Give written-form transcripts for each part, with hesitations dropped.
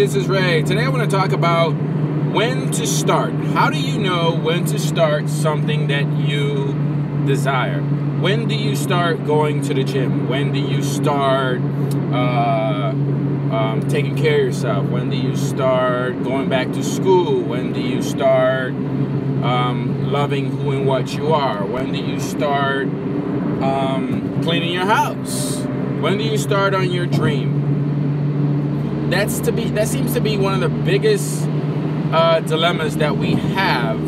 this is Ray. Today I want to talk about when to start. How do you know when to start something that you desire? When do you start going to the gym? When do you start taking care of yourself? When do you start going back to school? When do you start loving who and what you are? When do you start cleaning your house? When do you start on your dream? That seems to be one of the biggest dilemmas that we have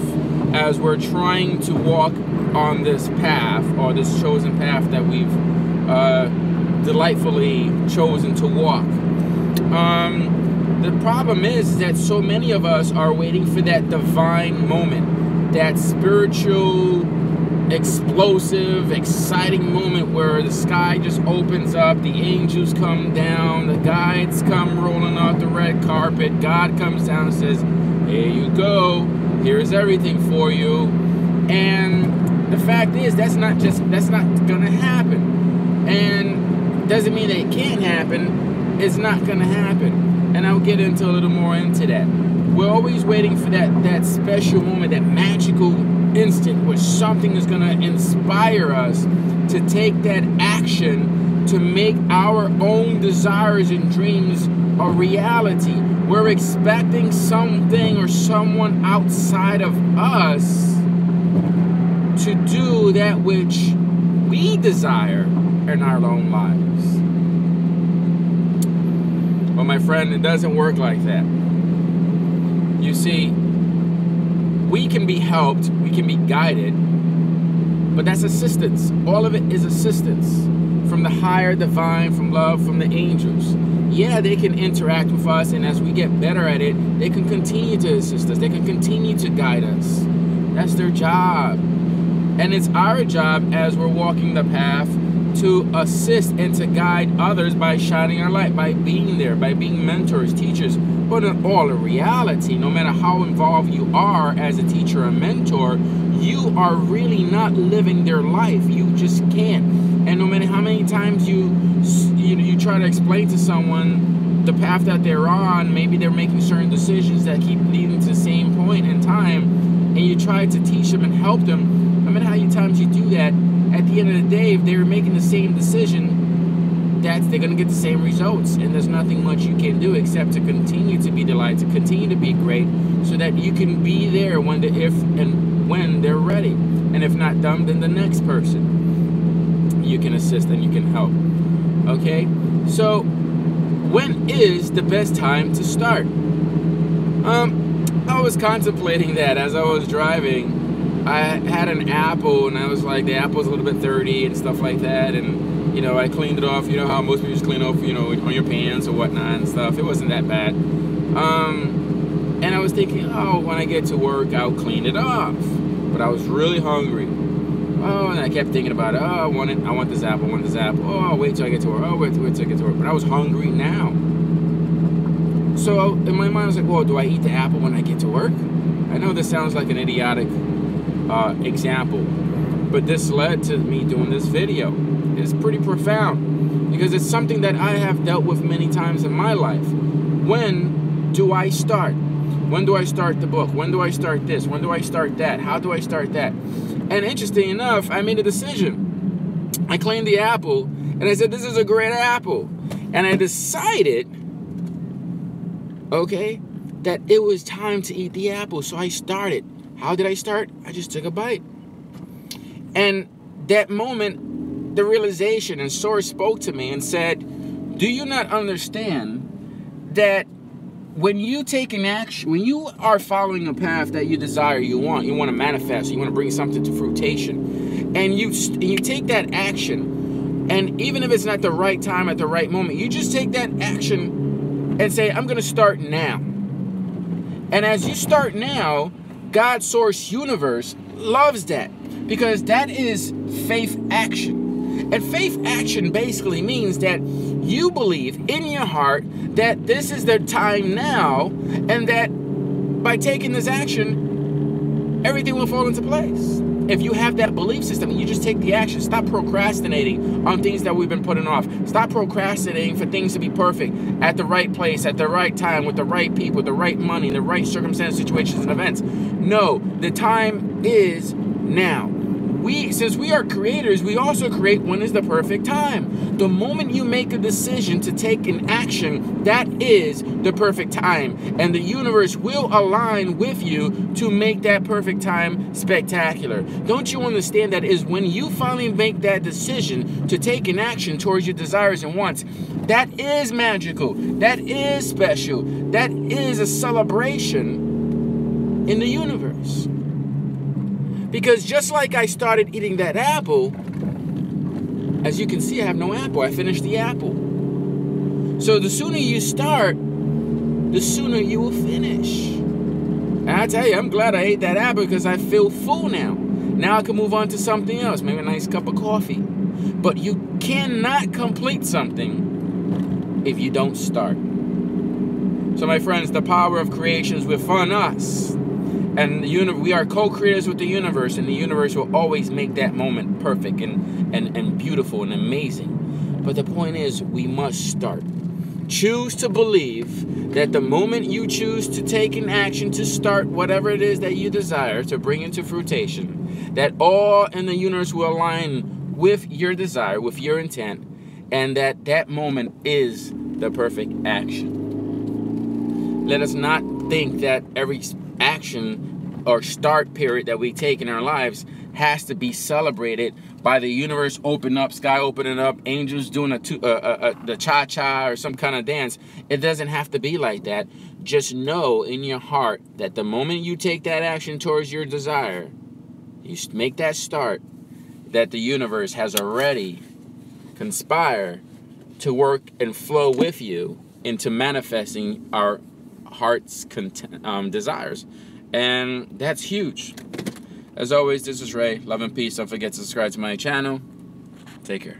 as we're trying to walk on this path, or this chosen path that we've delightfully chosen to walk. The problem is that so many of us are waiting for that divine moment, that spiritual, explosive, exciting moment where the sky just opens up, the angels come down, the guides come rolling off the red carpet, God comes down and says, here you go, here's everything for you. And the fact is, that's not gonna happen. And doesn't mean that it can't happen, it's not gonna happen. And I'll get into a little more into that. We're always waiting for that special moment, that magical instant where something is going to inspire us to take that action to make our own desires and dreams a reality. We're expecting something or someone outside of us to do that which we desire in our own lives. But my friend, it doesn't work like that. You see, we can be helped, we can be guided, but that's assistance. All of it is assistance from the higher divine, from love, from the angels. Yeah, they can interact with us, and as we get better at it, they can continue to assist us. They can continue to guide us. That's their job. And it's our job as we're walking the path to assist and to guide others by shining our light, by being there, by being mentors, teachers. But in all reality, no matter how involved you are as a teacher or mentor, you are really not living their life. You just can't. And no matter how many times you try to explain to someone the path that they're on, maybe they're making certain decisions that keep leading to the same point in time, and you try to teach them and help them, no matter how many times you do that, at the end of the day, if they're making the same decision, they're going to get the same results, and there's nothing much you can do except to continue to be delighted, to continue to be great, so that you can be there when if and when they're ready. And if not done, then the next person you can assist and you can help. Okay, so when is the best time to start? I was contemplating that as I was driving. I had an apple, and I was like, the apple's a little bit dirty and stuff like that, and you know, I cleaned it off. You know how most people just clean off, you know, on your pants or whatnot and stuff. It wasn't that bad. And I was thinking, oh, when I get to work, I'll clean it off. But I was really hungry. Oh, and I kept thinking about it. Oh, I want this apple, I want this apple. Oh, I'll wait till I get to work. Oh, wait till I get to work. But I was hungry now. So in my mind, I was like, well, do I eat the apple when I get to work? I know this sounds like an idiotic example, but this led to me doing this video. It's pretty profound because it's something that I have dealt with many times in my life. When do I start? When do I start the book? When do I start this? When do I start that? How do I start that? And interesting enough, I made a decision. I claimed the apple, and I said, this is a great apple. And I decided, okay, that it was time to eat the apple. So I started. How did I start? I just took a bite. And that moment, the realization and Source spoke to me and said, do you not understand that when you take an action, when you are following a path that you desire, you want to manifest, you want to bring something to fruition, and you take that action, and even if it's not the right time at the right moment, you just take that action and say, I'm going to start now. And as you start now, God, Source, Universe loves that, because that is faith action. And faith action basically means that you believe in your heart that this is the time now, and that by taking this action, everything will fall into place. if you have that belief system, you just take the action. Stop procrastinating on things that we've been putting off. Stop procrastinating for things to be perfect at the right place, at the right time, with the right people, the right money, the right circumstances, situations, and events. No, the time is now. Since we are creators, we also create when is the perfect time. The moment you make a decision to take an action, that is the perfect time. And the universe will align with you to make that perfect time spectacular. Don't you understand that is when you finally make that decision to take an action towards your desires and wants, that is magical, that is special, that is a celebration in the universe. Because just like I started eating that apple, as you can see, I have no apple. I finished the apple. So the sooner you start, the sooner you will finish. And I tell you, I'm glad I ate that apple because I feel full now. Now I can move on to something else, maybe a nice cup of coffee. But you cannot complete something if you don't start. So my friends, the power of creation is within us. And we are co-creators with the universe, and the universe will always make that moment perfect and beautiful and amazing. But the point is, we must start. Choose to believe that the moment you choose to take an action to start whatever it is that you desire to bring into fruition, that all in the universe will align with your desire, with your intent, and that moment is the perfect action. Let us not think that every action or start period that we take in our lives has to be celebrated by the universe opening up, sky opening up, angels doing the cha-cha or some kind of dance. It doesn't have to be like that. Just know in your heart that the moment you take that action towards your desire, you make that start, that the universe has already conspired to work and flow with you into manifesting our heart's desires. And that's huge. As always, this is Ray. Love and peace. Don't forget to subscribe to my channel. Take care.